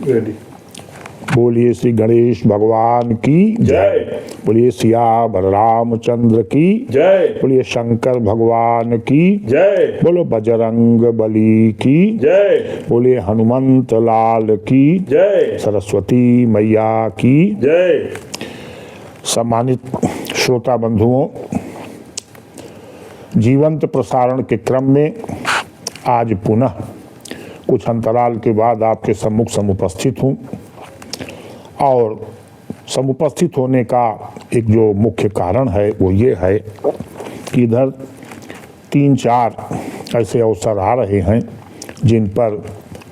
Ready. बोलिए श्री गणेश भगवान की जय। बोलिए सिया बलरामचंद्र की जय। बोलिए शंकर भगवान की जय। बोलो बजरंग बली की जय। बोलिए हनुमंत लाल की जय। सरस्वती मैया की जय। सम्मानित श्रोता बंधुओं, जीवंत प्रसारण के क्रम में आज पुनः कुछ अंतराल के बाद आपके सम्मुख समुपस्थित हूँ और समुपस्थित होने का एक जो मुख्य कारण है वो ये है कि इधर 3-4 ऐसे अवसर आ रहे हैं जिन पर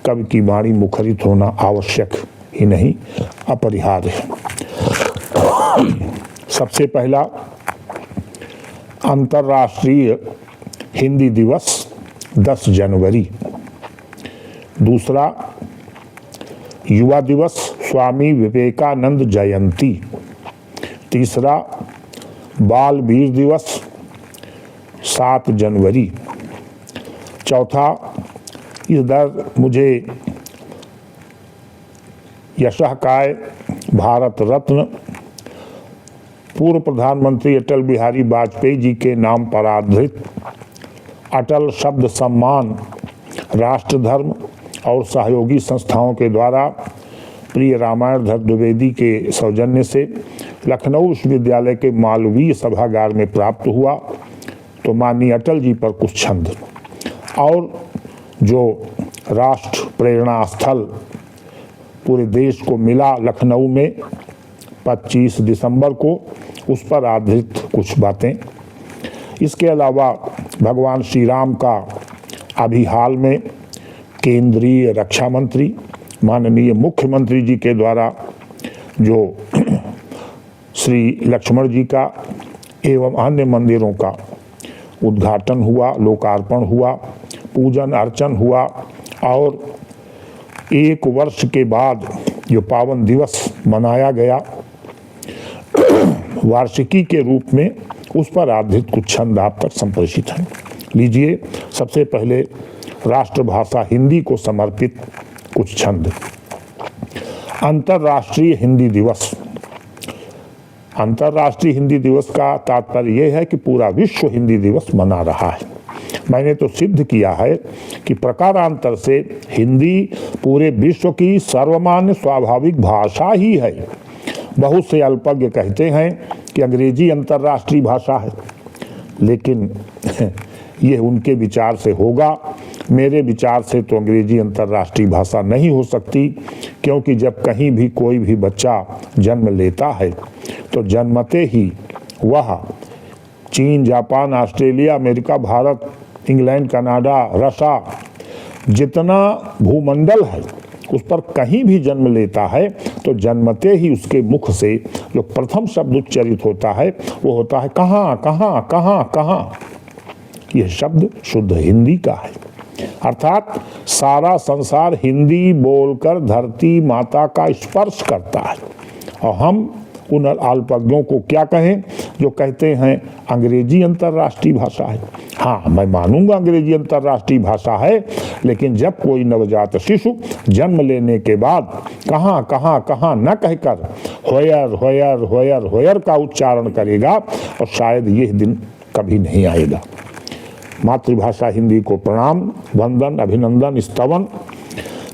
कवि की वाणी मुखरित होना आवश्यक ही नहीं अपरिहार्य है। सबसे पहला अंतर्राष्ट्रीय हिंदी दिवस 10 जनवरी, दूसरा युवा दिवस स्वामी विवेकानंद जयंती, तीसरा बाल वीर दिवस 7 जनवरी, चौथा इधर मुझे यशःकाय भारत रत्न पूर्व प्रधानमंत्री अटल बिहारी वाजपेयी जी के नाम पर आधारित अटल शब्द सम्मान राष्ट्र धर्म और सहयोगी संस्थाओं के द्वारा प्रिय रामायणधर द्विवेदी के सौजन्य से लखनऊ विश्वविद्यालय के मालवीय सभागार में प्राप्त हुआ। तो माननीय अटल जी पर कुछ छंद और जो राष्ट्र प्रेरणा स्थल पूरे देश को मिला लखनऊ में 25 दिसंबर को, उस पर आधारित कुछ बातें। इसके अलावा भगवान श्री राम का अभी हाल में केंद्रीय रक्षा मंत्री माननीय मुख्यमंत्री जी के द्वारा जो श्री लक्ष्मण जी का एवं अन्य मंदिरों का उद्घाटन हुआ, लोकार्पण हुआ, पूजन अर्चन हुआ और 1 वर्ष के बाद जो पावन दिवस मनाया गया वार्षिकी के रूप में, उस पर आधारित कुछ छंद आप तक संप्रेषित हैं। लीजिए, सबसे पहले राष्ट्रभाषा हिंदी को समर्पित कुछ छंद। अंतर्राष्ट्रीय हिंदी दिवस। अंतर्राष्ट्रीय हिंदी दिवस का तात्पर्य यह है कि पूरा विश्व हिंदी दिवस मना रहा है। मैंने तो सिद्ध किया है कि प्रकारांतर से हिंदी पूरे विश्व की सर्वमान्य स्वाभाविक भाषा ही है। बहुत से अल्पज्ञ कहते हैं कि अंग्रेजी अंतर्राष्ट्रीय भाषा है, लेकिन ये उनके विचार से होगा। मेरे विचार से तो अंग्रेजी अंतर्राष्ट्रीय भाषा नहीं हो सकती, क्योंकि जब कहीं भी कोई भी बच्चा जन्म लेता है तो जन्मते ही वह चीन, Japan, Australia, America, Bharat, England, Canada, Russia, जितना भूमंडल है उस पर कहीं भी जन्म लेता है तो जन्मते ही उसके मुख से जो प्रथम शब्द उच्चरित होता है वो होता है कहाँ कहाँ कहाँ कहाँ। यह शब्द शुद्ध हिंदी का है, अर्थात सारा संसार हिंदी बोलकर धरती माता का स्पर्श करता है। और हम उन अल्पज्ञों को क्या कहें जो कहते हैं अंग्रेजी अंतर्राष्ट्रीय भाषा है। हाँ, मैं मानूंगा अंग्रेजी अंतर्राष्ट्रीय भाषा है, लेकिन जब कोई नवजात शिशु जन्म लेने के बाद कहाँ कहाँ कहाँ न कहकर होयर होयर होयर होयर का उच्चारण करेगा, और शायद यह दिन कभी नहीं आएगा। मातृभाषा हिंदी को प्रणाम, वंदन, अभिनंदन, स्तवन।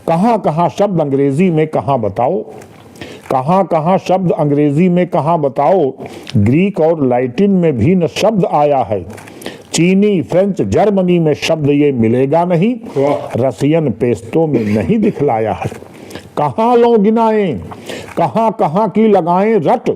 कहाँ कहाँ शब्द अंग्रेजी में कहाँ बताओ, कहाँ कहाँ शब्द अंग्रेजी में कहाँ बताओ। ग्रीक और लैटिन में भी न शब्द आया है। चीनी, फ्रेंच, जर्मनी में शब्द ये मिलेगा नहीं। रसियन पेस्तों में नहीं दिखलाया है। कहाँ लो गिनाएं, कहाँ कहाँ की लगाएं रट।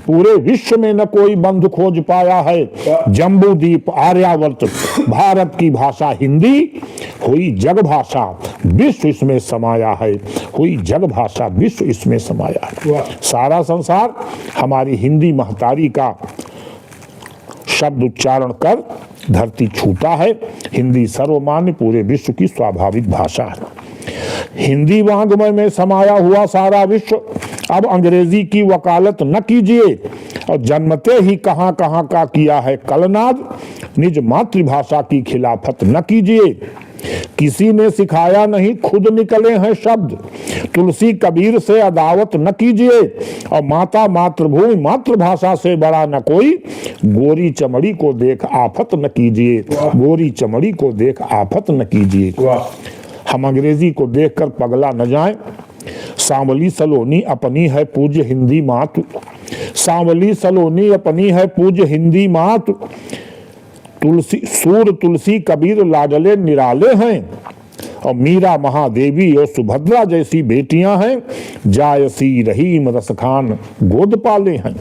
पूरे विश्व में न कोई बंधु खोज पाया है। जम्बू द्वीप, आर्यावर्त, भारत की भाषा हिंदी हुई जग भाषा, विश्व इसमें समाया है। हुई जग भाषा, विश्व इसमें समाया है। सारा संसार हमारी हिंदी महतारी का शब्द उच्चारण कर धरती छूता है। हिंदी सर्वमान्य पूरे विश्व की स्वाभाविक भाषा है। हिंदी वांग्मय में समाया हुआ सारा विश्व। अब अंग्रेजी की वकालत न कीजिए और जन्मते ही कहां कहां का किया है कलनाद। निज मातृभाषा की खिलाफत न कीजिए। किसी ने सिखाया नहीं, खुद निकले हैं शब्द। तुलसी कबीर से अदावत न कीजिए, और माता मातृभूमि मातृभाषा से बड़ा न कोई। गोरी चमड़ी को देख आफत न कीजिए, गोरी चमड़ी को देख आफत न कीजिए। हम अंग्रेजी को देखकर पगला न जाएं। सांवली सलोनी अपनी है पूज्य हिंदी मात, सांवली सलोनी अपनी है पूज्य हिंदी मात। तुलसी सूर तुलसी कबीर लाडले निराले हैं, और मीरा महादेवी और सुभद्रा जैसी बेटियां हैं। जायसी रहीम रसखान गोद पाले हैं,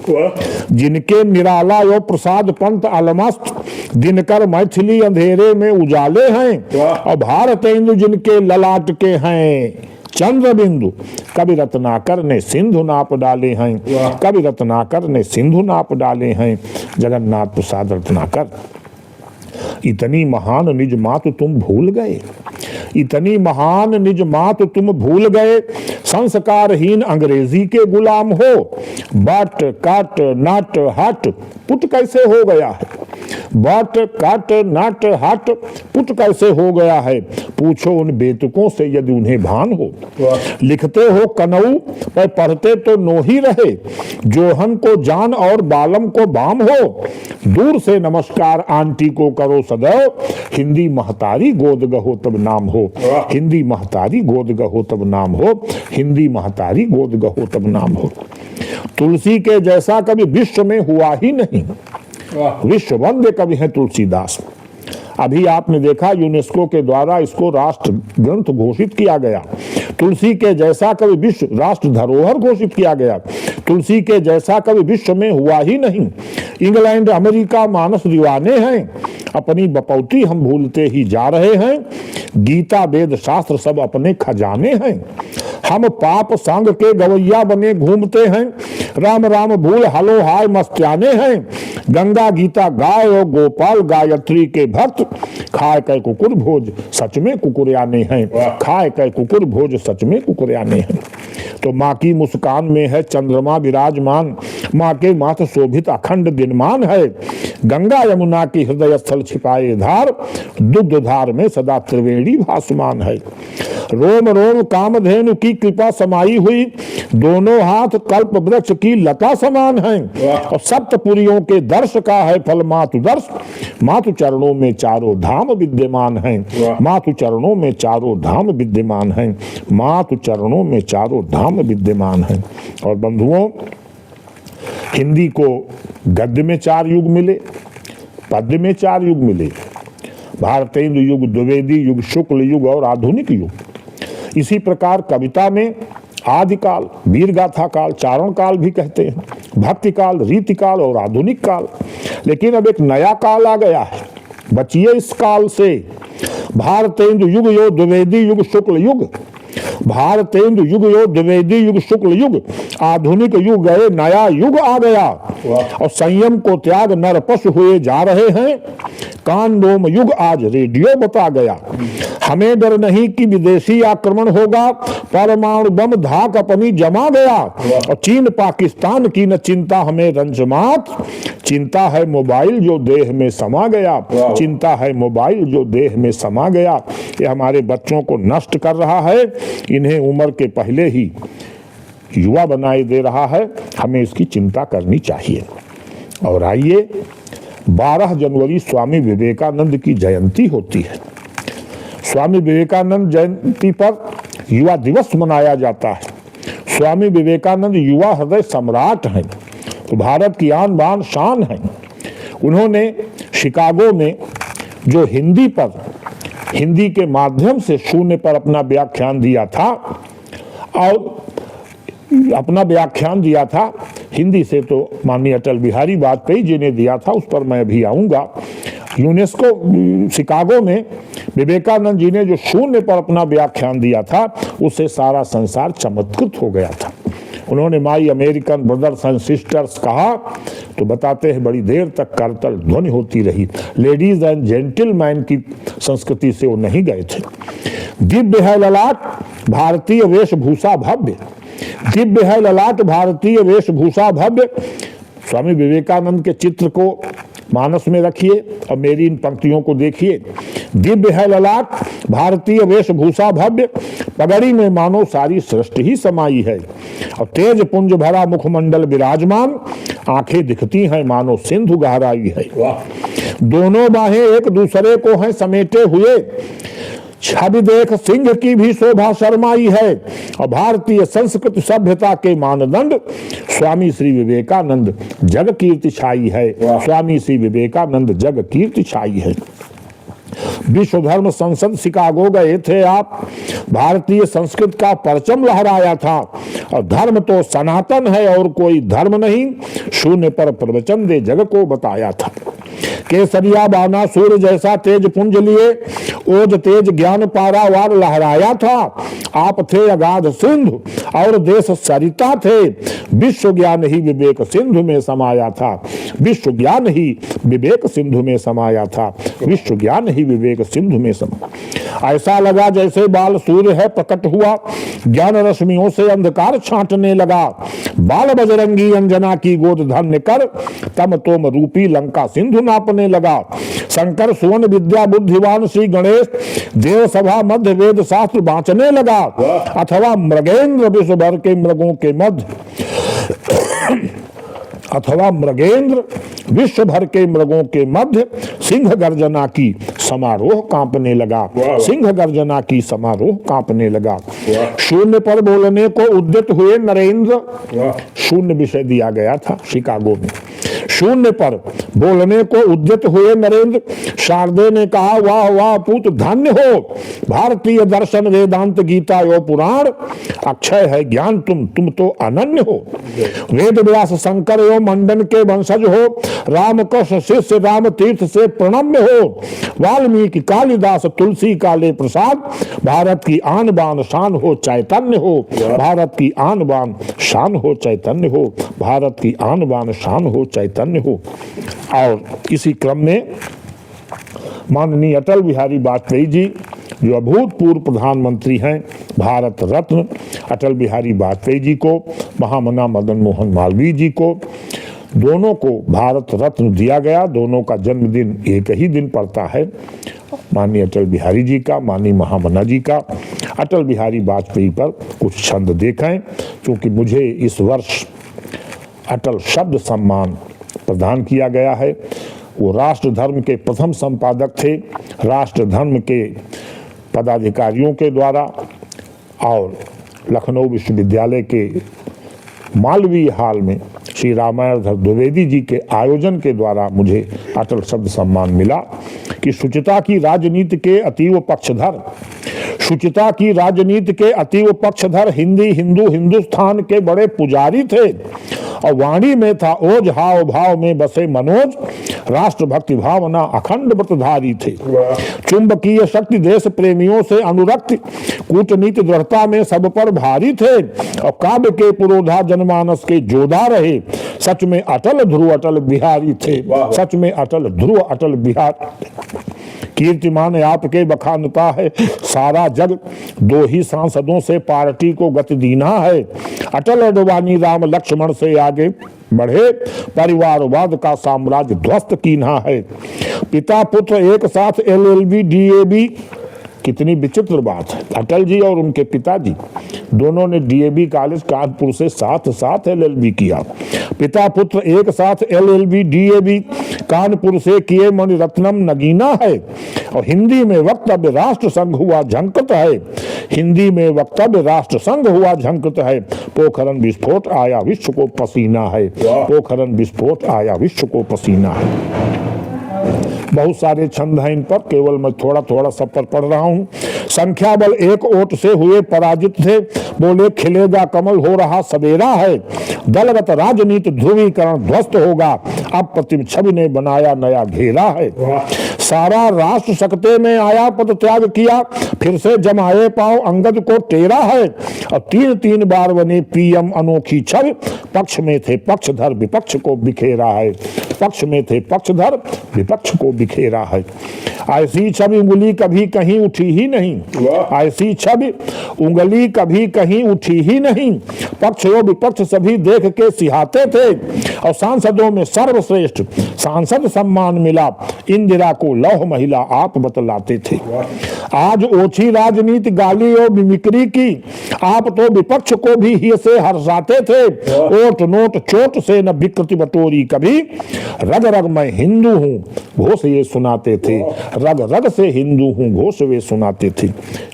जिनके निराला और प्रसाद पंत अलमस्त। दिनकर मैथिली अंधेरे में उजाले हैं, और भारतेंदु जिनके ललाट के हैं चंद्र बिंदु। कवि रत्नाकर ने सिंधु नाप डाले हैं, कवि रत्नाकर ने सिंधु नाप डाले हैं। जगन्नाथ प्रसाद रत्नाकर। इतनी महान निज मात तुम भूल गए, इतनी महान निज मात तुम भूल गए। संस्कारहीन अंग्रेजी के गुलाम हो, बट कट नट हट पुट कैसे हो गया है, बट कट नट हट पुट कैसे हो गया है। पूछो उन बेतुकों से यदि उन्हें भान हो। लिखते हो कनऊ पर पढ़ते तो नो ही रहे, जोहन को जान और बालम को बाम हो। दूर से नमस्कार आंटी को करो सदैव, हिंदी महतारी गोद गहो तब नाम हो, हिंदी महतारी गोद गहो तब नाम हो, हिंदी महतारी गोद गहो तब नाम हो। तुलसी के जैसा कभी विश्व में हुआ ही नहीं। विश्व वंद्य कवि है तुलसीदास। अभी आपने देखा यूनेस्को के द्वारा इसको राष्ट्र ग्रंथ घोषित किया गया। तुलसी के जैसा कभी विश्व राष्ट्र धरोहर घोषित किया गया। तुलसी के जैसा कभी विश्व में हुआ ही नहीं। इंग्लैंड अमेरिका मानस दीवाने हैं, अपनी बपौती हम भूलते ही जा रहे हैं। गीता वेद शास्त्र सब अपने खजाने हैं, हम पाप संग के गवैया बने घूमते हैं। राम राम भूल हलो हाय मस्त्याने हैं। गंगा गीता गाय और गोपाल गायत्री के भक्त। खाए कै कुकुर भोज सच में कुकुरयाने हैं, खाए कै कुकुर भोज सच में कुकुरयाने हैं। तो माँ की मुस्कान में है चंद्रमा विराजमान, माँ के माथ शोभित अखंड दिनमान है। गंगा यमुना की हृदय स्थल छिपाए धार, दुग्ध धार में सदा त्रिवेणी भासमान है। रोम रोम कामधेनु की कृपा समाई हुई, दोनों हाथ कल्प वृक्ष की लता समान है। और सप्तपुरियों के दर्श का है फल मातु दर्श, मातु चरणों में चारों धाम विद्यमान है, मातु चरणों में चारों धाम विद्यमान है, मातु चरणों में चारों धाम विद्यमान है। और बंधुओं, हिंदी को गद्य में 4 युग मिले, पद्य में 4 युग मिले। भारतेंदु युग, द्विवेदी युग, शुक्ल युग और आधुनिक युग। इसी प्रकार कविता में आदिकाल, वीरगाथा काल, चारण काल भी कहते हैं, भक्ति काल, रीति काल और आधुनिक काल। लेकिन अब एक नया काल आ गया है, बचिए इस काल से। भारतेंदु युग यो द्विवेदी युग शुक्ल युग, भारतेंदु युग यो द्विवेदी युग शुक्ल युग, आधुनिक युग गए नया युग आ गया। और संयम को त्याग नर पशु हुए जा रहे हैं। कांडोम युग आज रेडियो बता गया। हमें डर नहीं कि विदेशी आक्रमण होगा, परमाणु बम धाक अपनी जमा गया। और चीन पाकिस्तान की न चिंता हमें रंजमात, चिंता है मोबाइल जो देह में समा गया, चिंता है मोबाइल जो देह में समा गया। ये हमारे बच्चों को नष्ट कर रहा है, इन्हें उम्र के पहले ही युवा बनाए दे रहा है। हमें इसकी चिंता करनी चाहिए। और आइए, 12 जनवरी स्वामी विवेकानंद की जयंती होती है। स्वामी विवेकानंद जयंती पर युवा दिवस मनाया जाता है। स्वामी विवेकानंद युवा हृदय सम्राट हैं, तो भारत की आन बान शान है। उन्होंने शिकागो में जो हिंदी के माध्यम से शून्य पर अपना व्याख्यान दिया था, और अपना व्याख्यान दिया था हिंदी से तो माननीय अटल बिहारी वाजपेयी जी ने दिया था, उस पर मैं अभी आऊँगा। यूनेस्को शिकागो में विवेकानंद जी ने जो शून्य पर अपना व्याख्यान दिया था, उससे सारा संसार चमत्कृत हो गया था। उन्होंने माई अमेरिकन ब्रदर्स एंड सिस्टर्स कहा तो बताते हैं बड़ी देर तक करतल ध्वनि होती रही। लेडीज एंड जेंटलमैन की संस्कृति से वो नहीं गए थे। दिव्य है ललाट भारतीय वेशभूषा भव्य, दिव्य है ललाट भारतीय वेशभूषा भव्य। स्वामी विवेकानंद के चित्र को मानस में रखिए और मेरी इन पंक्तियों को देखिए। दिव्य है ललाट, भारतीय वेशभूषा भव्य, पगड़ी में मानो सारी सृष्टि ही समाई है। और तेज पुंज भरा मुखमंडल विराजमान, आंखें दिखती हैं मानो सिंधु गहराई है। दोनों बाहें एक दूसरे को हैं समेटे हुए, छवि देख सिंह की भी शोभा शर्माई है। और भारतीय संस्कृति सभ्यता के मानदंड, स्वामी श्री विवेकानंद जग कीर्ति छाई है। स्वामी श्री विवेकानंद जग कीर्ति छाई है। विश्व धर्म संसद शिकागो गए थे आप, भारतीय संस्कृत का परचम लहराया था। और धर्म तो सनातन है और कोई धर्म नहीं, शून्य पर प्रवचन दे जग को बताया था। केसरिया बाना सूर्य जैसा तेज पुंज लिए, ओज तेज ज्ञान पारावार लहराया था। आप थे अगाध सिंधु और देश सरिता थे, विश्व ज्ञान ही विवेक सिंधु में समाया था। विश्व ज्ञान ही विवेक सिंधु में समाया था। विश्व ज्ञान ही विवेक सिंधु में समाया। ऐसा लगा जैसे बाल सूर्य है प्रकट हुआ, ज्ञान रश्मियों से अंधकार छांटने लगा। बाल बजरंगी अंजना की गोद धन्य कर, तम तोम रूपी लंका सिंधु नापने लगा। शंकर सुवन विद्या बुद्धिवान श्री गणेश, देव सभा मध्य वेद शास्त्र बांचने लगा। अथवा मृगेंद्र विश्व भर के मृगों के मध्य अथवा मृगेंद्र विश्व भर के मृगों के मध्य सिंह गर्जना की समारोह कांपने लगा। सिंह गर्जना की समारोह कांपने लगा। शून्य पर बोलने को उद्यत हुए नरेंद्र, शून्य विषय दिया गया था शिकागो में। शून्य पर बोलने को उद्यत हुए नरेंद्र, शारदे ने कहा वाह वाह पूत धन्य हो। भारतीय दर्शन वेदांत गीता यो पुराण, अक्षय है ज्ञान तुम तो अनन्य हो। वेद व्यास शंकर यो मंडन के वंशज हो, राम कृष्ण शिष्य राम तीर्थ से प्रणम्य हो। वाल्मीकि कालिदास तुलसी काले प्रसाद, भारत की आन बान शान हो चैतन्य हो। भारत की आन बान शान हो चैतन्य हो। भारत की आन बान शान हो चैतन्य हो। और इसी क्रम में माननीय अटल बिहारी वाजपेयी जी, जो अभूतपूर्व प्रधानमंत्री हैं, भारत रत्न अटल बिहारी वाजपेयी जी को, महामना मदन मोहन मालवीय जी को, दोनों को भारत रत्न दिया गया। दोनों का जन्मदिन एक ही दिन पड़ता है, माननीय अटल बिहारी जी का, माननीय महामना जी का। अटल बिहारी वाजपेयी पर कुछ छंद देखें, क्योंकि मुझे इस वर्ष अटल शब्द सम्मान प्रदान किया गया है। वो राष्ट्र धर्म के प्रथम संपादक थे, राष्ट्र धर्म के पदाधिकारियों के द्वारा और लखनऊ विश्वविद्यालय के मालवीय हाल में श्री रामायणधर द्विवेदी जी के आयोजन के द्वारा मुझे अटल शब्द सम्मान मिला। कि शुचिता की राजनीति के अतीव पक्षधर, शुचिता की राजनीति के अतीव पक्षधर हिंदी हिंदू हिंदुस्तान के बड़े पुजारी थे। और वाणी में था ओज, हाव भाव में बसे मनोज, राष्ट्रभक्ति भावना अखंड व्रतधारी थे। चुंबकीय शक्ति देश प्रेमियों से अनुरक्त, कूटनीति दृढ़ता में सब पर भारी थे। और काव्य के पुरोधा जनमानस के जोधा रहे, सच में अटल ध्रुव अटल बिहारी थे। सच में अटल ध्रुव अटल बिहारी। कीर्तिमान आपके बखानता है सारा जग, दो ही सांसदों से पार्टी को गति दीना है। अटल अडवाणी राम लक्ष्मण से आगे बढ़े, परिवारवाद का साम्राज्य ध्वस्त कीना है। पिता पुत्र एक साथ LLB DAB, कितनी विचित्र बात है। अटल जी और उनके पिताजी दोनों ने DAB कॉलेज कानपुर से साथ साथ LLB किया। पिता पुत्र एक साथ LLB DAB कानपुर से किए, मणिरत्नम नगीना है। और हिंदी में वक्तव्य राष्ट्र संघ हुआ झंकृत है। हिंदी में वक्तव्य राष्ट्र संघ हुआ झंकृत है। पोखरण विस्फोट आया विश्व को पसीना है। पोखरण विस्फोट आया विश्व को पसीना है। बहुत सारे छंद हैं इन पर, केवल मैं थोड़ा थोड़ा सब पर पढ़ रहा हूं। संख्या बल एक वोट से हुए पराजित थे, बोले खिलेगा कमल हो रहा सवेरा है। दलगत राजनीति ध्रुवीकरण ध्वस्त होगा, अब प्रतिम छवि ने बनाया नया घेरा है। सारा राष्ट्र सकते में आया, पद त्याग किया, फिर से जमाए पांव अंगद को टेरा है। और 3-3 बार बने PM अनोखी छवि, पक्ष में थे पक्षधर विपक्ष को बिखेरा है। पक्ष में थे पक्षधर विपक्ष को बिखेरा है। ऐसी छवि उंगली कभी कहीं उठी ही नहीं। ऐसी छवि उंगली कभी कहीं उठी ही नहीं। पक्ष और विपक्ष सभी देख के सिहाते थे, और सांसदों में सर्वश्रेष्ठ सांसद सम्मान मिला, इंदिरा को लौह महिला आप बतलाते थे। आज ओछी राजनीति गाली और मिमिक्री की, आप तो विपक्ष को भी ही से हर्षाते थे। ओट नोट चोट से न विकृति बटोरी कभी, रग रग मैं हिंदू हूँ घोष ये सुनाते थे। रग रग से हिंदू हूँ घोष वे सुनाते थे।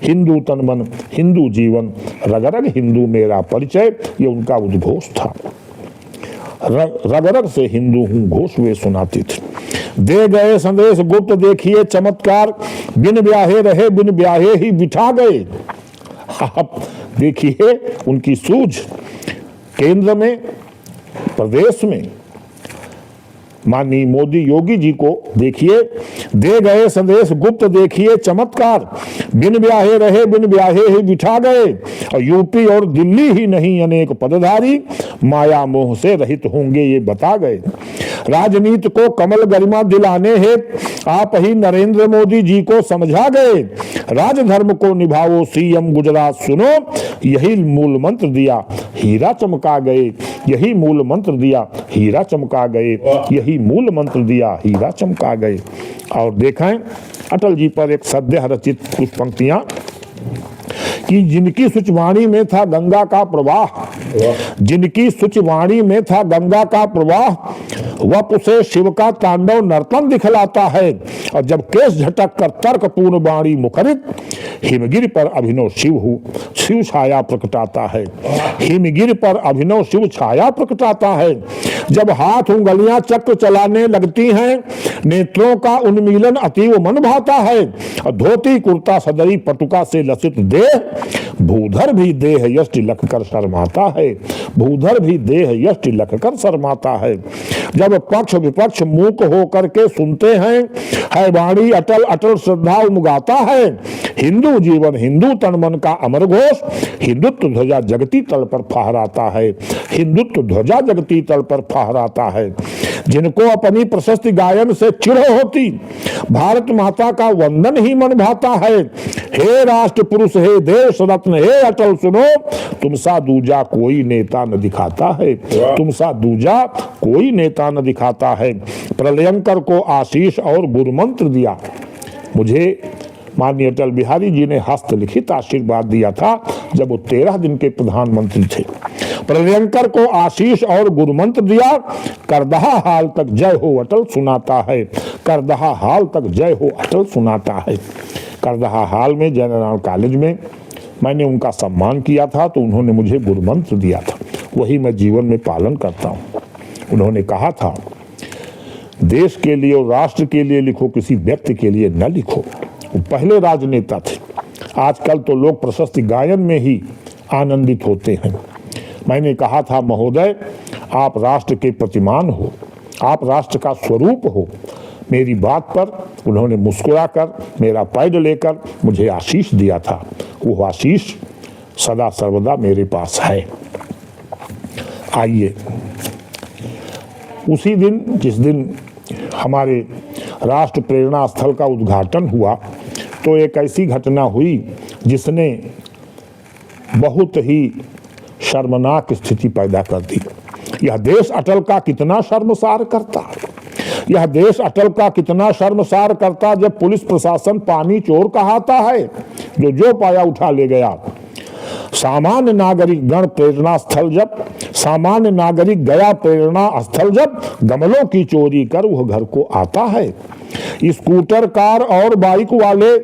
हिंदू तन मन हिंदू जीवन, रग रग हिंदू मेरा परिचय, ये उनका उद्घोष था। रग रग से हिंदू हूँ घोष वे सुनाते थे। दे गए संदेश गुप्त देखिए चमत्कार, बिन ब्याहे रहे बिन ब्याहे ही बिठा गए। आप देखिए उनकी सूझ, केंद्र में प्रदेश में माननीय मोदी योगी जी को देखिए, दे गए संदेश गुप्त देखिए चमत्कार, बिन ब्याहे रहे बिन ब्याहे ही बिठा गए। और यूपी और दिल्ली ही नहीं अनेक पदधारी, माया मोह से रहित होंगे ये बता गए। राजनीति को कमल गरिमा दिलाने हेतु आप ही नरेंद्र मोदी जी को समझा गए। राजधर्म को निभाओ सीएम गुजरात सुनो, यही मूल मंत्र दिया हीरा चमका गए। यही मूल मंत्र दिया हीरा चमका गए। यही मूल मंत्र दिया हीरा चमका गए। और देखें अटल जी पर एक सद्य रचित कुछ पंक्तियां कि जिनकी सुचवाणी में था गंगा का प्रवाह, जिनकी सुचवाणी में था गंगा का प्रवाह, वह उसे शिव का तांडव नर्तन दिखलाता है। और जब केस झटक कर तर्क पूर्ण वाणी मुखरित, हिमगिरि पर अभिनव शिव छाया प्रकटाता है। हिमगिरि पर अभिनव शिव छाया प्रकटाता है। जब हाथ उंगलियां चक्र चलाने लगती हैं, नेत्रों का उन्मीलन अतीव मन भाता है। धोती कुर्ता सदरी पटुका से लसित देह, भूधर भी देह यष्टि लख कर शर्माता है। भूधर भी देह यष्टि लख कर शर्माता है। जब पक्ष विपक्ष मूक होकर के सुनते हैं, है वाणी अटल अटल श्रद्धा उमगाता है। हिंदू जीवन हिंदू तन मन का अमर घोष, हिंदुत्व ध्वजा जगती तल पर फहराता है। हिंदुत्व ध्वजा जगती तल पर फहराता है। जिनको अपनी प्रशस्ति गायन से चिढ़ होती, भारत माता का वंदन ही मन भाता है। हे राष्ट्र पुरुष हे देश रत्न हे अटल सुनो, तुम सा दूजा कोई नेता न दिखाता है। तुम सा दूजा कोई नेता न दिखाता है। प्रलयंकर को आशीष और गुरुमंत्र दिया। मुझे माननीय अटल बिहारी जी ने हस्तलिखित आशीर्वाद दिया था जब वो 13 दिन के प्रधानमंत्री थे। प्रलयंकर को आशीष और गुरुमंत्र दिया। करदहा हाल तक जय हो अटल सुनाता है। करदहा हाल तक जय हो अटल सुनाता है। करदहा हाल में जनरल कॉलेज में मैंने उनका सम्मान किया था तो उन्होंने मुझे गुरुमंत्र दिया था, वही मैं जीवन में पालन करता हूँ। उन्होंने कहा था, देश के लिए और राष्ट्र के लिए लिखो, किसी व्यक्ति के लिए न लिखो। वो पहले राजनेता थे। आजकल तो लोग प्रशस्ति गायन में ही आनंदित होते हैं। मैंने कहा था, महोदय आप राष्ट्र के प्रतिमान हो, आप राष्ट्र का स्वरूप हो। मेरी बात पर उन्होंने मुस्कुराकर मेरा पैड लेकर मुझे आशीष दिया था। वो आशीष सदा सर्वदा मेरे पास है। आइए, उसी दिन जिस दिन हमारे राष्ट्र प्रेरणा स्थल का उद्घाटन हुआ तो एक ऐसी घटना हुई जिसने बहुत ही शर्मनाक स्थिति पैदा कर दी। यह देश अटल का कितना शर्मसार करता, यह देश अटल का कितना शर्मसार करता जब पुलिस प्रशासन पानी चोर कहाता है, जो पाया उठा ले गया। सामान्य नागरिक गण प्रेरणा स्थल जब, सामान्य नागरिक गया प्रेरणा स्थल जब, गमलों की चोरी कर वह घर को आता है। स्कूटर कार और बाइक वाले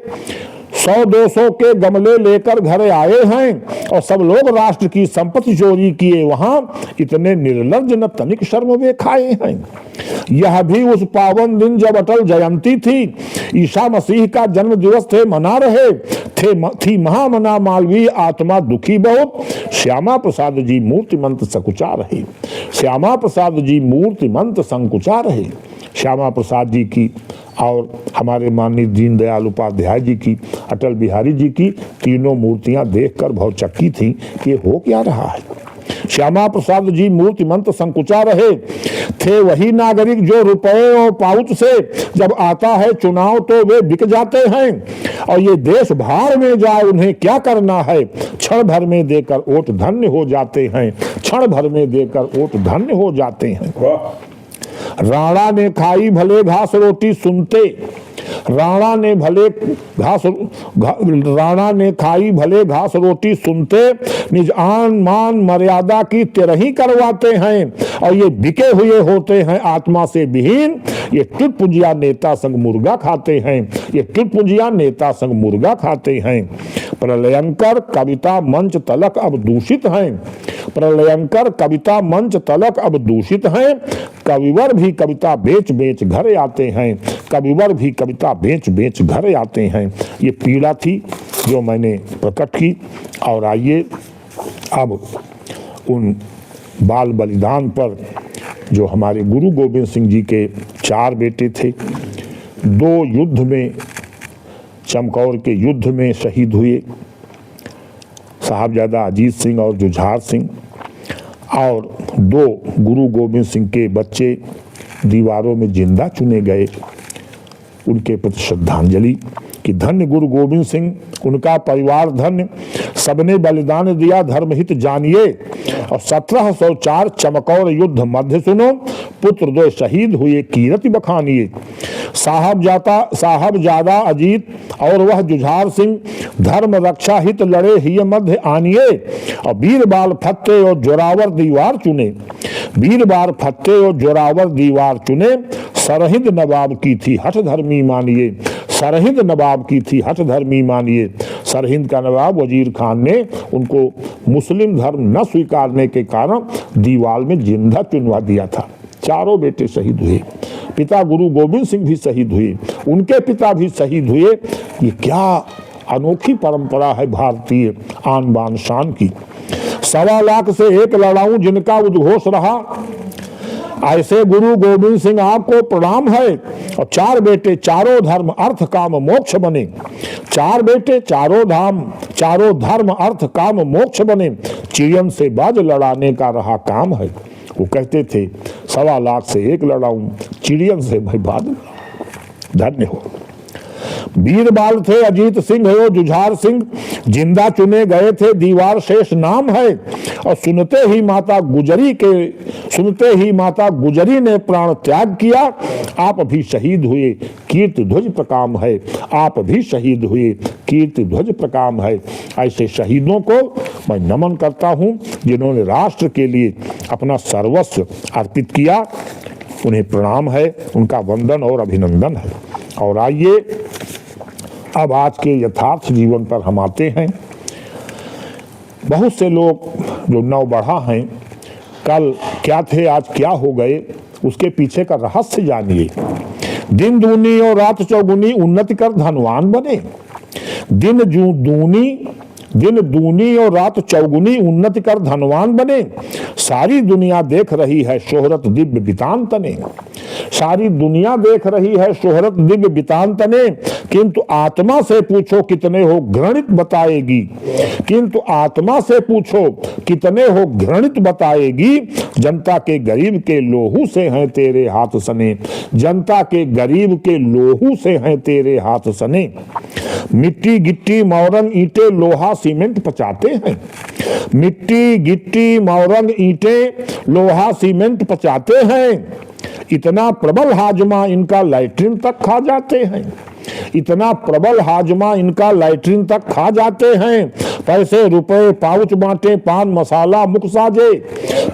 100-200 के गमले लेकर घर आए हैं और सब लोग राष्ट्र की संपत्ति चोरी किए वहां इतने निर्लज्ज न तनिक शर्म वे खाए हैं। यह भी उस पावन दिन जब अटल जयंती थी, ईसा मसीह का जन्म दिवस थे, मना रहे थे, थी महामना मालवीय आत्मा दुखी बहुत। श्यामा प्रसाद जी मूर्तिमंत संकुचा रहे, श्यामा प्रसाद जी मूर्तिमंत संकुचा रहे। श्यामा प्रसाद जी की और हमारे माननीय दीनदयाल उपाध्याय जी की, अटल बिहारी जी की तीनों मूर्तियां देखकर बहुत चक्की थी कि हो क्या रहा है। श्यामा प्रसाद जी मूर्तिमंत संकुचा रहे थे वही नागरिक जो रुपए और पाउच से जब आता है चुनाव तो वे बिक जाते हैं। और ये देश भाड़ में जाए, उन्हें क्या करना है, क्षण भर में देकर वोट धन्य हो जाते हैं, क्षण भर में देकर वोट धन्य हो जाते हैं। राणा ने खाई भले घास रोटी सुनते, राणा ने खाई भले घास रोटी सुनते, निज आन मान मर्यादा की तिरही करवाते हैं। और ये बिके हुए होते हैं आत्मा से विहीन, ये टुटपुंजिया नेता संग मुर्गा खाते हैं, ये टुटपुंजिया नेता संग मुर्गा खाते हैं। प्रलयंकर कविता मंच तलक अब दूषित हैं, प्रलयंकर कविता मंच तलक अब दूषित हैं। कविवर भी कविता बेच बेच घर आते हैं, कविवर भी कविता बेच बेच घर आते हैं। ये पीड़ा थी जो मैंने प्रकट की। और आइए अब उन बाल बलिदान पर, जो हमारे गुरु गोविंद सिंह जी के 4 बेटे थे, 2 युद्ध में, चमकौर के युद्ध में शहीद हुए, साहबजादा अजीत सिंह और जुझार सिंह, और 2 गुरु गोविंद सिंह के बच्चे दीवारों में जिंदा चुने गए। उनके प्रति श्रद्धांजलि कि धन्य गुरु गोविंद सिंह, उनका परिवार धन्य, सबने बलिदान दिया धर्महित जानिए। और 1704 चमकौर युद्ध मध्य सुनो, पुत्र 2 शहीद हुए कीरति बखानिए। साहबजादा अजीत और वह जुझार सिंह धर्म रक्षा हित लड़े ही मध्य आनिए। और वीर बाल फत्ते और जोरावर दीवार चुने, वीर बाल फत्ते और जोरावर दीवार चुने। सरहिंद नवाब की थी हठ धर्मी मानिए, सरहिंद नवाब की थी हठ धर्मी मानिए। सरहिंद का नवाब वजीर खान ने उनको मुस्लिम धर्म न स्वीकारने के कारण दीवाल में जिंदा चुनवा दिया था। 4 बेटे शहीद हुए, पिता गुरु गोविंद सिंह भी शहीद हुए, उनके पिता भी शहीद हुए। ये क्या अनोखी परंपरा है भारतीय आन बान शान की। 1.25 लाख से 1 लड़ाऊं जिनका उद्घोष रहा, ऐसे गुरु गोविंद सिंह आपको प्रणाम है। और 4 बेटे चारों धर्म अर्थ काम मोक्ष बने, 4 बेटे चारों धर्म अर्थ काम मोक्ष बने। चिड़ियन से बाज लड़ाने का रहा काम है। वो कहते थे 1.25 लाख से 1 लड़ाऊं, चिड़ियन से मैं बाज लड़ाऊं। धन्य हो। वीरबाल थे अजीत सिंह और जुझार सिंह, जिंदा चुने गए थे दीवार शेष नाम है। और सुनते ही माता गुजरी ने प्राण त्याग किया। आप भी शहीद हुए कीर्ति ध्वज प्रकाम है, आप भी शहीद हुए कीर्ति ध्वज प्रकाम है। ऐसे शहीदों को मैं नमन करता हूं, जिन्होंने राष्ट्र के लिए अपना सर्वस्व अर्पित किया। उन्हें प्रणाम है, उनका वंदन और अभिनंदन है। और आइए अब आज के यथार्थ जीवन पर हम आते हैं। बहुत से लोग जो नौबढ़ा हैं, कल क्या थे आज क्या हो गए, उसके पीछे का रहस्य जानिए। दिन दूनी और रात चौगुनी उन्नति कर धनवान बने, दिन दूनी और रात चौगुनी उन्नति कर धनवान बने। सारी दुनिया देख रही है शोहरत दिव्य बितान तने, सारी दुनिया देख रही है शोहरत दिव्य बितान तने। किंतु आत्मा से पूछो कितने हो घृणित बताएगी, किंतु आत्मा से पूछो कितने हो घृणित बताएगी। जनता के गरीब के लोहू से हैं तेरे हाथ सने, जनता के गरीब के लोहू से हैं तेरे हाथ सने। मिट्टी गिट्टी मौरंग ईंटे लोहा सीमेंट पचाते हैं, मिट्टी गिट्टी मौरंग ईंटे लोहा सीमेंट पचाते हैं। इतना प्रबल हाजमा इनका लैट्रिन तक खा जाते हैं, इतना प्रबल हाजमा इनका लैट्रिन तक खा जाते हैं। पैसे रुपए पाउच बांटे पान मसाला मुख साजे,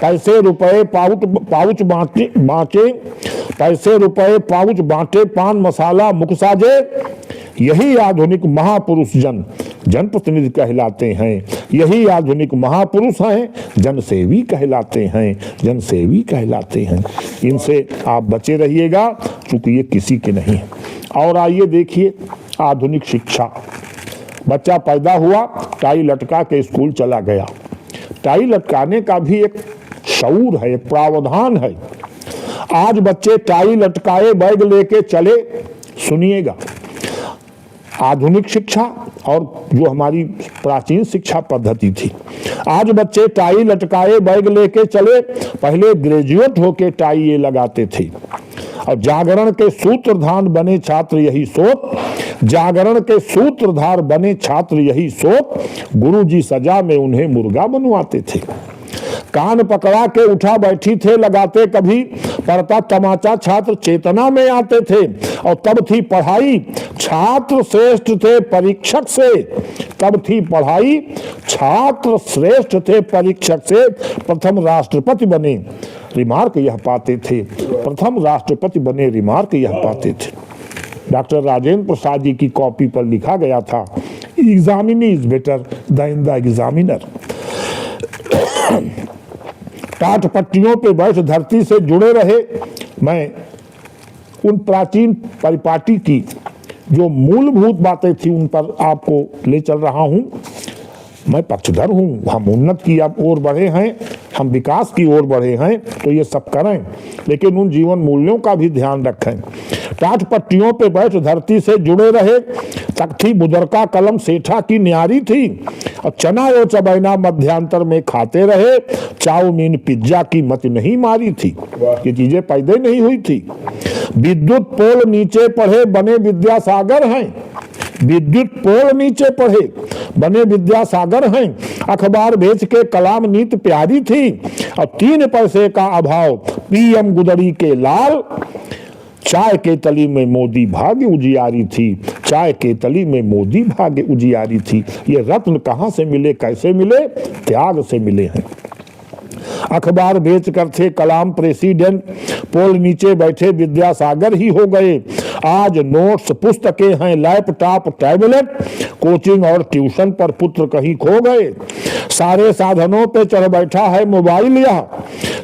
पैसे रुपए पाउच बांटे पैसे रुपए पाउच बांटे पान मसाला मुख साजे। यही आधुनिक महापुरुष जनप्रतिनिधि कहलाते हैं, यही आधुनिक महापुरुष हैं, जनसेवी कहलाते हैं, जनसेवी कहलाते हैं। इनसे आप बचे रहिएगा, क्योंकि ये किसी के नहीं है। और आइए देखिए आधुनिक शिक्षा। बच्चा पैदा हुआ, टाई लटका के स्कूल चला गया। टाई लटकाने का भी एक शऊर है, एक प्रावधान है। आज बच्चे टाई लटकाए बैग लेके चले। सुनिएगा, आधुनिक शिक्षा और जो हमारी प्राचीन शिक्षा पद्धति थी, आज बच्चे टाई लटकाए बैग लेके चले। पहले ग्रेजुएट होके टाई ये लगाते थे, और जागरण के सूत्रधार बने छात्र यही सोच, जागरण के सूत्रधार बने छात्र यही सोच, गुरुजी सजा में उन्हें मुर्गा बनवाते थे। कान पकड़ा के उठा बैठी थे लगाते कभी, पड़ता तमाचा छात्र चेतना में आते थे। और तब थी पढ़ाई छात्र श्रेष्ठ थे परीक्षक से, तब थी पढ़ाई छात्र श्रेष्ठ थे परीक्षक से, प्रथम राष्ट्रपति बने रिमार्क यह पाते थे, प्रथम राष्ट्रपति बने रिमार्क यह पाते थे। डॉक्टर राजेंद्र प्रसाद जी की कॉपी पर लिखा गया था, examinee is better than the examiner. टाट पट्टियों पे बैठ धरती से जुड़े रहे। मैं उन प्राचीन परिपाटी की जो मूलभूत बातें थी उन पर आपको ले चल रहा हूं। मैं पक्षधर हूं, हम उन्नत की ओर बढ़े हैं, हम विकास की ओर बढ़े हैं, तो ये सब करें, लेकिन उन जीवन मूल्यों का भी ध्यान रखें। टाट पट्टियों पे बैठ धरती से जुड़े रहे, तख्ती बुदरका कलम सेठा की न्यारी थी, और चना और चबैना मध्यांतर में खाते रहे, चाउमीन पिज्जा की मत नहीं मारी थी। ये चीजें पैदा नहीं हुई थी। विद्युत पोल नीचे पढ़े बने विद्यासागर हैं, विद्युत पोल नीचे पढ़े बने विद्यासागर हैं, अखबार बेच के कलाम नीत प्यारी थी, और 3 पैसे का अभाव पीएम गुदड़ी के लाल, चाय के तली में मोदी भाग्य उजियारी थी, चाय के तली में मोदी भाग्य उजियारी थी। ये रत्न कहां से मिले, कैसे मिले? त्याग से मिले हैं। अखबार बेच कर थे कलाम प्रेसिडेंट, पोल नीचे बैठे विद्यासागर ही हो गए। आज नोट्स पुस्तकें हैं लैपटॉप टैबलेट, कोचिंग और ट्यूशन पर पुत्र कहीं खो गए। सारे साधनों पे चढ़ बैठा है मोबाइल यह,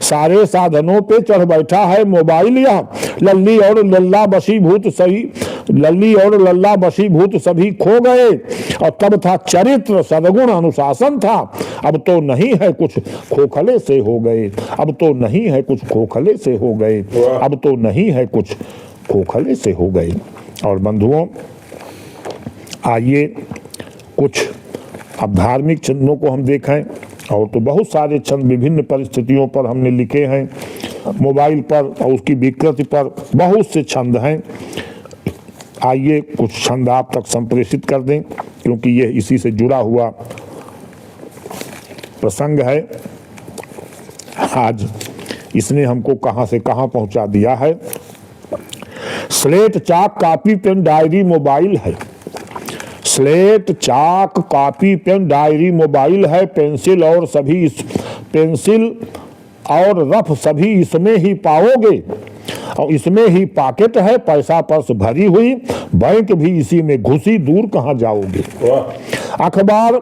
सारे साधनों पे चढ़ बैठा है मोबाइल यह, लल्ली और लल्ला बशीभूत सही, लल्ली और लल्ला बशीभूत सभी खो गए। और तब था चरित्र सद्गुण अनुशासन था, अब तो नहीं है कुछ खोखले से हो गए, अब तो नहीं है कुछ खोखले से हो गए, अब तो नहीं है कुछ खोखले से हो गए। और बंधुओं, आइए कुछ अब धार्मिक छंदों को हम देखें, और तो बहुत सारे छंद विभिन्न परिस्थितियों पर हमने लिखे हैं, मोबाइल पर और उसकी विकृति पर बहुत से छंद हैं। आइए कुछ छंद आप तक संप्रेषित कर दें, क्योंकि ये इसी से जुड़ा हुआ प्रसंग है। आज इसने हमको कहां से कहां पहुंचा दिया है। स्लेट चाक कॉपी पेन डायरी मोबाइल है, स्लेट चाक कॉपी पेन डायरी मोबाइल है, पेंसिल और सभी पेंसिल और रफ सभी इसमें ही पाओगे, और इसमें ही पॉकेट है, पैसा पर्स भरी हुई, बैंक भी इसी में घुसी, दूर कहां जाओगे। अखबार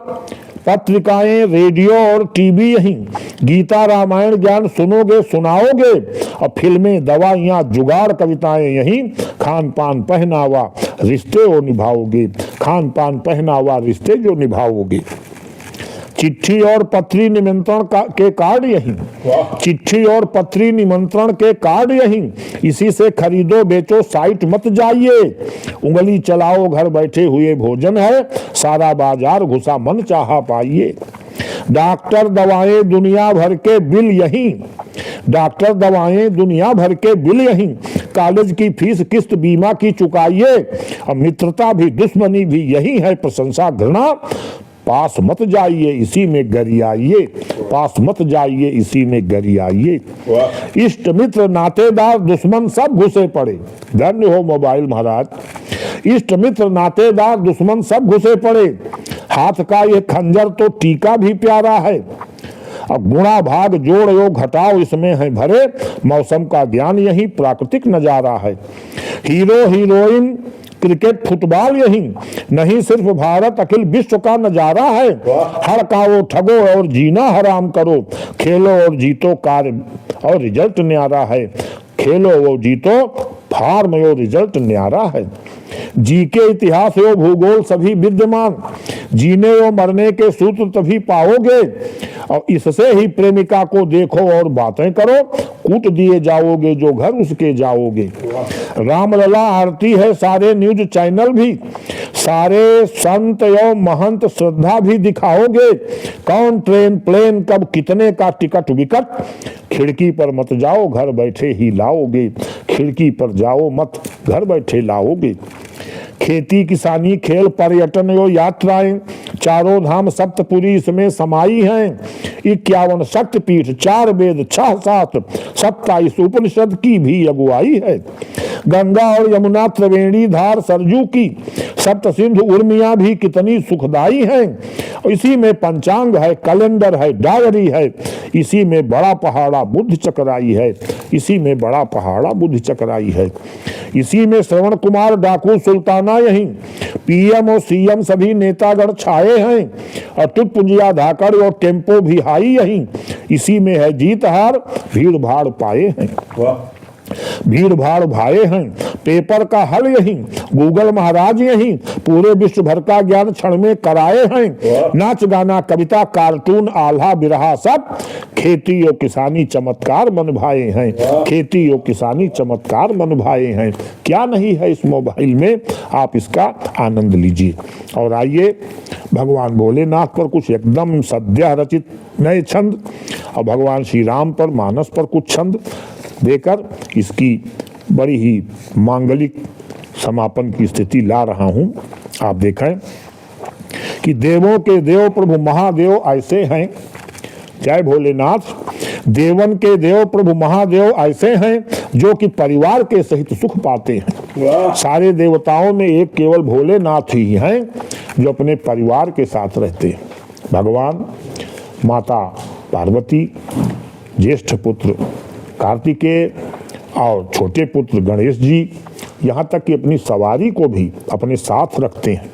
पत्रिकाएं रेडियो और टीवी यहीं, गीता रामायण ज्ञान सुनोगे सुनाओगे, और फिल्में दवाइयां जुगाड़ कविताएं यहीं, खान पान पहनावा रिश्ते वो निभाओगे, खान पान पहनावा रिश्ते जो निभाओगे। चिट्ठी और पत्री निमंत्रण के कार्ड यहीं, चिट्ठी और पत्री निमंत्रण के कार्ड यहीं, इसी से खरीदो बेचो साइट मत जाइए, उंगली चलाओ घर बैठे हुए भोजन है, सारा बाजार घुसा मन चाहा पाइए। डॉक्टर दवाएं दुनिया भर के बिल यहीं, डॉक्टर दवाएं दुनिया भर के बिल यहीं, कॉलेज की फीस किस्त बीमा की चुकाइए, और मित्रता भी दुश्मनी भी यही है, प्रशंसा घृणा पास मत जाइए इसी में गरियाइए, पास मत जाइए इसी में गरियाइए। इष्ट मित्र नातेदार दुश्मन सब घुसे पड़े, धन्य हो मोबाइल महाराज। इष्ट मित्र नातेदार दुश्मन सब घुसे पड़े, हाथ का ये खंजर तो टीका भी प्यारा है, अब गुणा भाग जोड़ योग घटाओ इसमें है भरे, मौसम का ज्ञान यही प्राकृतिक नजारा है। हीरो हीरोइन क्रिकेट फुटबॉल यही नहीं, सिर्फ भारत अखिल विश्व का नजारा है, हड़काओ ठगो और जीना हराम करो, खेलो और जीतो कार्य और रिजल्ट न्यारा है, खेलो और जीतो फार्म और रिजल्ट न्यारा है। जी के इतिहास और भूगोल सभी विद्यमान, जीने और मरने के सूत्र तभी पाओगे, और इससे ही प्रेमिका को देखो और बातें करो, कूट दिए जाओगे जो घर उसके जाओगे। रामलला आरती है सारे न्यूज चैनल भी, सारे संत एवं महंत श्रद्धा भी दिखाओगे, कौन ट्रेन प्लेन कब कितने का टिकट विकट, खिड़की पर मत जाओ घर बैठे ही लाओगे, खिड़की पर जाओ मत घर बैठे लाओगे। खेती किसानी खेल पर्यटन यो यात्राएं, चारों धाम सप्तपुरी इसमें समाई हैं। 51 शक्तिपीठ, 4 वेद, 6 शास्त्र, 27 उपनिषद की भी अगुवाई है। गंगा और यमुना त्रिवेणी धार सरजू की, सप्त सिंधु उर्मिया भी कितनी सुखदाई हैं। इसी में पंचांग है, कैलेंडर है, डायरी है, इसी में बड़ा पहाड़ा बुद्ध चकराई है, इसी में बड़ा पहाड़ा बुद्ध चकराई है। इसी में श्रवण कुमार डाकू सुल्ताना यहीं, पीएम और सीएम सभी नेतागण छाए हैं, और टुटपुंजिया धाकड़ और टेम्पो भी हाई यहीं। इसी में है जीत हार, भीड़ भाड़ पाए हैं, भीड़ भाड़ भाए हैं। पेपर का हल यहीं, गूगल महाराज यहीं, पूरे विश्व भर का ज्ञान क्षण में कराए हैं। नाच गाना कविता कार्टून आल्हा बिरहा सब, खेती और किसानी चमत्कार मन भाए हैं, खेती और किसानी चमत्कार मन भाए हैं। क्या नहीं है इस मोबाइल में, आप इसका आनंद लीजिए। और आइए भगवान भोलेनाथ पर कुछ एकदम सद्य रचित नए छंद, और भगवान श्री राम पर मानस पर कुछ छंद देकर इसकी बड़ी ही मांगलिक समापन की स्थिति ला रहा हूं। आप देखें कि देवों के देव प्रभु महादेव ऐसे हैं, जय भोलेनाथ। देवन के देव प्रभु महादेव ऐसे हैं जो कि परिवार के सहित सुख पाते हैं। सारे देवताओं में एक केवल भोलेनाथ ही हैं जो अपने परिवार के साथ रहते हैं। भगवान, माता पार्वती, ज्येष्ठ पुत्र कार्तिकेय और छोटे पुत्र गणेश जी, यहाँ तक कि अपनी सवारी को भी अपने साथ रखते हैं।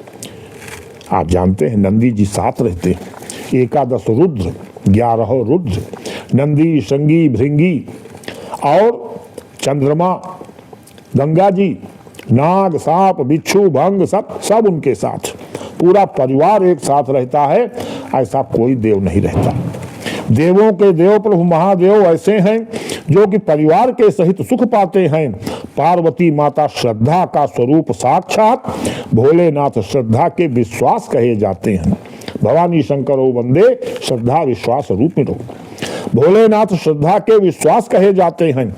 आप जानते हैं नंदी जी साथ रहते हैं। 11 रुद्र, 11 रुद्र, नंदी, शंगी, भृंगी और चंद्रमा, गंगा जी, नाग, सांप, बिच्छू, भंग, सब उनके साथ, पूरा परिवार एक साथ रहता है। ऐसा कोई देव नहीं रहता। देवों के देव प्रभु महादेव ऐसे हैं जो कि परिवार के सहित सुख पाते हैं। पार्वती माता श्रद्धा का स्वरूप साक्षात, भोलेनाथ श्रद्धा के विश्वास कहे जाते हैं। भवानी शंकर ओ वंदे, श्रद्धा विश्वास रूप में रहो। भोलेनाथ श्रद्धा के विश्वास कहे जाते हैं।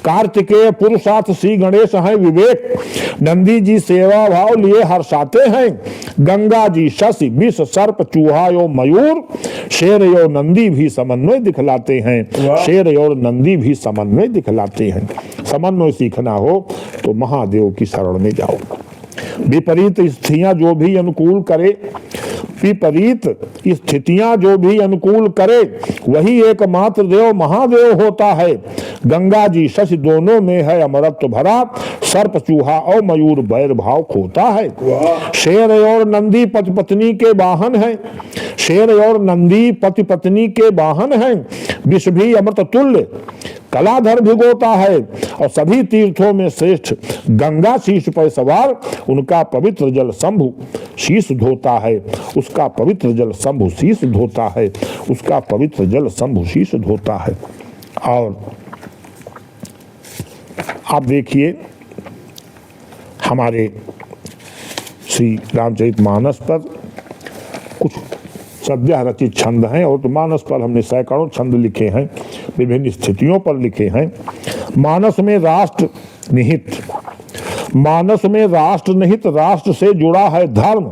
कार्तिकेय पुरुषार्थ श्री गणेश हैं विवेक, नंदी जी सेवा भाव लिए हर्षाते हैं। गंगा जी शशि, विष, सर्प, चूहा यो मयूर, शेर यो नंदी भी समन्वय दिखलाते हैं। शेर और नंदी भी समन्वय दिखलाते हैं। समन्वय सीखना हो तो महादेव की शरण में जाओ। विपरीत स्थितियां जो भी अनुकूल करे, विपरीत स्थितियां जो भी अनुकूल करे, वही एकमात्र देव महादेव होता है। गंगा जी शशि दोनों में है अमरत्व भरा, सर्प, चूहा और मयूर बैर भाव खोता है। शेर और नंदी पति पत्नी के वाहन हैं, शेर और नंदी पति पत्नी के वाहन हैं। विष भी अमृत तुल्य कलाधर भिगोता है, और सभी तीर्थों में श्रेष्ठ गंगा शीश पर सवार, उनका पवित्र जल शंभु शीश धोता है, उसका पवित्र जल शंभु शीश धोता है, उसका पवित्र जल शंभु शीश धोता है। और आप देखिए हमारे श्री रामचरितमानस पर कुछ सद्य रचित छंद हैं, और तो मानस पर हमने सैकड़ों छंद लिखे हैं, विभिन्न स्थितियों पर लिखे हैं। मानस में राष्ट्र निहित, मानस में राष्ट्र निहित, राष्ट्र से जुड़ा है धर्म,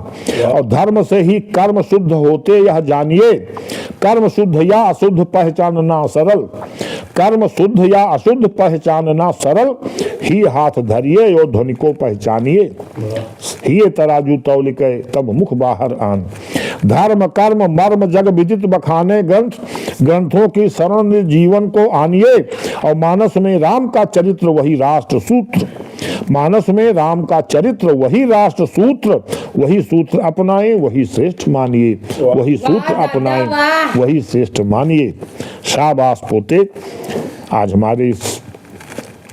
और धर्म से ही कर्म शुद्ध होते यह जानिए। कर्म शुद्ध या अशुद्ध पहचानना सरल, कर्म शुद्ध या अशुद्ध पहचानना सरल, ही हाथ धरिए और ध्वनि को पहचानिए। ही तराजू तौलिके तब मुख बाहर आन। धर्म कर्म मर्म जग विदित बखाने ग्रंथ, ग्रंथों की शरण जीवन को आनिए। और मानस में राम का चरित्र वही राष्ट्र सूत्र, मानस में राम का चरित्र वही राष्ट्र सूत्र, वही सूत्र अपनाएं वही श्रेष्ठ मानिए, वही सूत्र अपनाएं वही श्रेष्ठ मानिए। शाबाश पोते। आज हमारे इस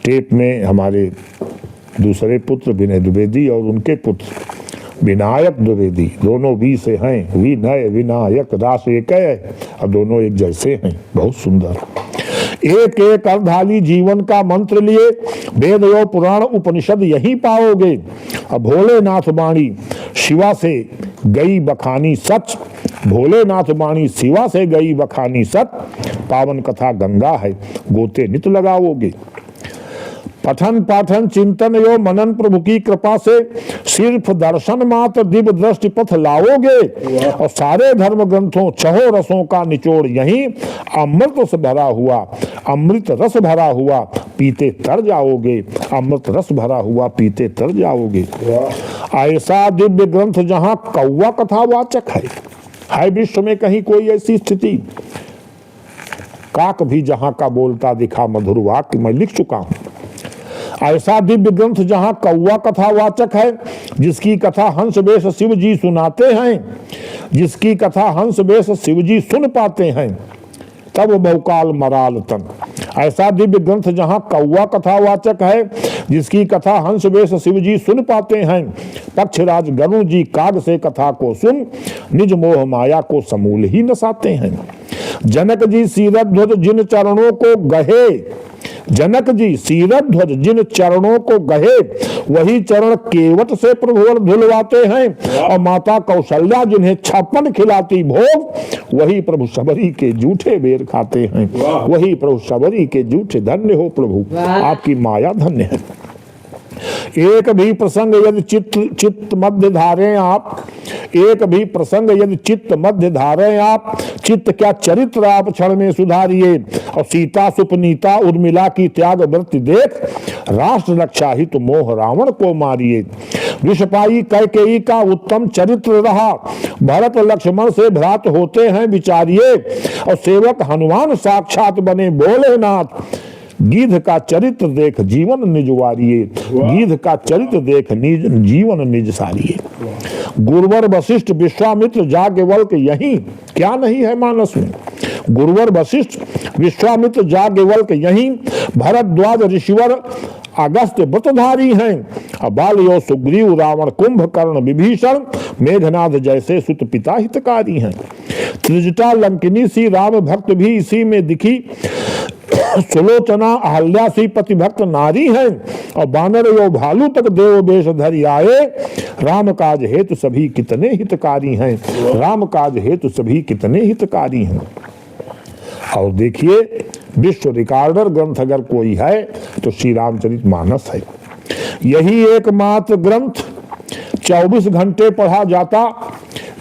टेप में हमारे दूसरे पुत्र विनय द्विवेदी और उनके पुत्र विनायक द्विवेदी, दोनों वी से हैं, विनय विनायक, रास एक है और दोनों एक जैसे हैं, बहुत सुंदर। एक एक अर्धाली जीवन का मंत्र लिए वेद और पुराण उपनिषद यहीं पाओगे। अब भोलेनाथ वाणी शिवा से गई बखानी सच, भोलेनाथ वाणी शिवा से गई बखानी सच, पावन कथा गंगा है गोते नित लगाओगे। पठन पाठन चिंतन यो मनन प्रभु की कृपा से सिर्फ दर्शन मात्र दिव्य दृष्टि पथ लाओगे। और सारे धर्म ग्रंथों छहों रसों का निचोड़ यहीं अमृत रस भरा हुआ, अमृत रस भरा हुआ पीते तर जाओगे, अमृत रस भरा हुआ पीते तर जाओगे। ऐसा दिव्य ग्रंथ जहां कौवा कथावाचक है विश्व में कहीं कोई ऐसी स्थिति? काक भी जहां का बोलता दिखा मधुर वाक्य मैं लिख चुका हूं। ऐसा दिव्य ग्रंथ जहां कौवा कथावाचक है, जिसकी कथा हंस बेश शिव जी सुनाते हैं, जिसकी कथा हंस बेश शिव जी सुन पाते हैं, तब बहुकाल मराल तन। ऐसा दिव्य ग्रंथ जहां कौवा कथावाचक है, जिसकी कथा हंस बेश शिव जी सुन पाते हैं, पक्षराज गरुण जी काग से कथा को सुन निज मोह माया को समूल ही नसाते हैं। जनक जी सीरत ध्वज जिन चरणों को गहे, जनक जी सीरत ध्वज जिन चरणों को गहे, वही चरण केवट से प्रभुवर धुलवाते हैं। और माता कौशल्या जिन्हें 56 खिलाती भोग, वही प्रभु शबरी के जूठे बेर खाते हैं, वही प्रभु शबरी के जूठे। धन्य हो प्रभु, आपकी माया धन्य है। एक भी प्रसंग यदि चित्त मध्य धारे आप, एक भी प्रसंग यदि चित्त मध्य धारे आप, चित्त क्या चरित्र आप क्षण में सुधारिए। और सीता सुपनीता उर्मिला की त्याग वृत्ति देख, राष्ट्र रक्षा हित मोह रावण को मारिए। विषपाई कैकेयी का उत्तम चरित्र रहा, भरत लक्ष्मण से भ्रात होते हैं विचारिए। और सेवक हनुमान साक्षात बने भोलेनाथ, गीध का चरित्र देख जीवन निज वारिये, गीध का चरित्र देख जीवन निज सारिये। गुरुवर वशिष्ठ विश्वामित्र याज्ञवल्क्य यहीं, क्या नहीं है मानस में? गुरुवर वशिष्ठ विश्वामित्र याज्ञवल्क्य यहीं, भरद्वाज ऋषिवर अगस्त्य व्रतधारी हैं। बाल सुग्रीव रावण कुंभकर्ण विभीषण, मेघनाद जैसे सुत पिता हितकारी हैं। त्रिजटा लंकिनी सी राम भक्त भी इसी में दिखी, सुलोचना अहल्या सी पति भक्त नारी हैं। और बानर यो भालू तक देव वेश धरि आए, राम काज हेतु सभी कितने हितकारी हैं, राम काज हेतु सभी कितने हितकारी हैं। और देखिए, विश्व रिकॉर्डर ग्रंथ अगर कोई है तो श्री रामचरितमानस है। यही एकमात्र ग्रंथ 24 घंटे पढ़ा जाता,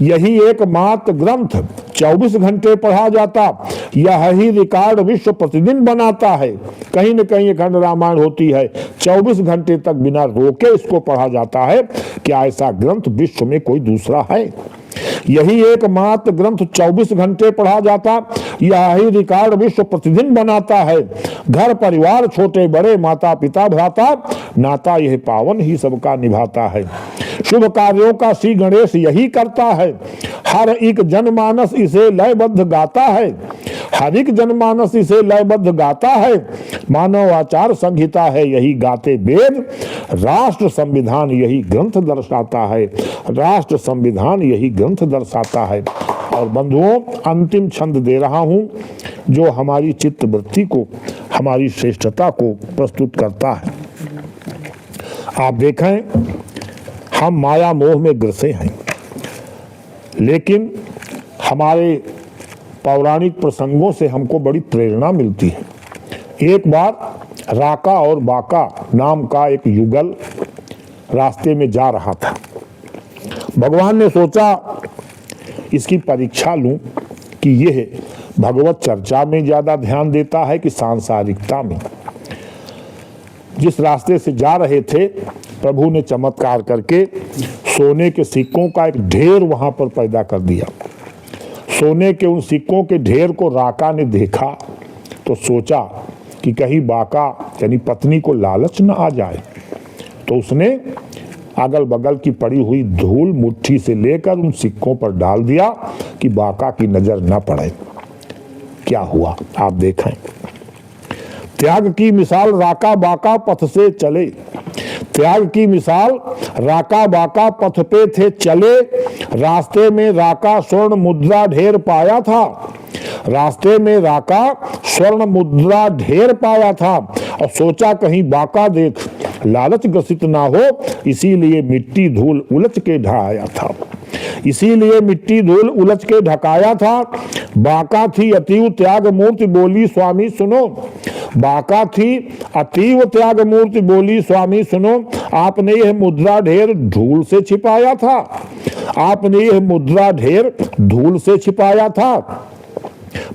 यही एकमात्र ग्रंथ 24 घंटे पढ़ा जाता, यह ही रिकॉर्ड विश्व प्रतिदिन बनाता है। कहीं न कहीं खंड रामायण होती है, 24 घंटे तक बिना रोके इसको पढ़ा जाता है। क्या ऐसा ग्रंथ विश्व में कोई दूसरा है? यही एकमात्र ग्रंथ 24 घंटे पढ़ा जाता, यह ही रिकॉर्ड विश्व प्रतिदिन बनाता है। घर परिवार छोटे बड़े माता पिता भ्राता, नाता यह पावन ही सबका निभाता है। शुभ कार्यों का श्री गणेश यही करता है, हर एक जनमानस इसे लयबद्ध गाता है, हर एक जनमानस इसे लयबद्ध गाता है। मानव आचार संहिता है यही गाते वेद, राष्ट्र संविधान यही ग्रंथ दर्शाता है, राष्ट्र संविधान यही ग्रंथ दर्शाता है। और बंधुओं, अंतिम छंद दे रहा हूं जो हमारी चित्त वृत्ति को, हमारी श्रेष्ठता को प्रस्तुत करता है। आप देखें, हम माया मोह में ग्रसे हैं, लेकिन हमारे पौराणिक प्रसंगों से हमको बड़ी प्रेरणा मिलती है। एक बार राका और बाका नाम का एक युगल रास्ते में जा रहा था। भगवान ने सोचा इसकी परीक्षा लूं कि यह भगवत चर्चा में ज्यादा ध्यान देता है कि सांसारिकता में। जिस रास्ते से जा रहे थे, प्रभु ने चमत्कार करके सोने के सिक्कों का एक ढेर वहां पर पैदा कर दिया। सोने के उन सिक्कों के ढेर को राका ने देखा तो सोचा कि कहीं बाका यानी पत्नी को लालच न आ जाए, तो उसने अगल बगल की पड़ी हुई धूल मुट्ठी से लेकर उन सिक्कों पर डाल दिया कि बाका की नजर न पड़े। क्या हुआ आप देखें। त्याग की मिसाल राका बाका पथ से चले, त्याग की मिसाल राका बाका पथ पे थे चले, रास्ते में राका स्वर्ण मुद्रा ढेर पाया था, रास्ते में राका स्वर्ण मुद्रा ढेर पाया था और सोचा कहीं बाका देख लालच ग्रसित ना हो, इसीलिए मिट्टी धूल उलच के ढाया था। इसीलिए मिट्टी धूल उलच के ढकाया था। बाका थी अतीव त्याग मूर्ति, बोली स्वामी सुनो। बाका थी अतीव त्याग मूर्ति, बोली स्वामी सुनो। आपने यह मुद्रा ढेर धूल से छिपाया था। आपने यह मुद्रा ढेर धूल से छिपाया था।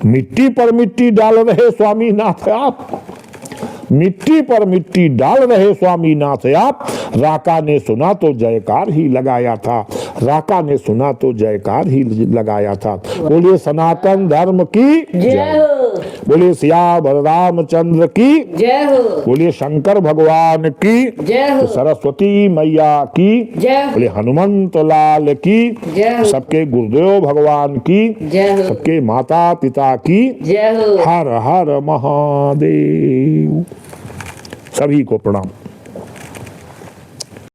मिट्टी पर मिट्टी डाल रहे स्वामी नाथ आप। मिट्टी पर मिट्टी डाल रहे स्वामी नाथ आप। राका ने सुना तो जयकार ही लगाया था। राका ने सुना तो जयकार ही लगाया था। बोलिए सनातन धर्म की जय हो। बोलिए सियावर रामचंद्र की जय हो। बोलिए शंकर भगवान की जय हो। सरस्वती मैया की जय हो। बोलिए हनुमंत लाल की जय हो। सबके गुरुदेव भगवान की जय हो। सबके माता पिता की जय हो। हर हर महादेव। सभी को प्रणाम।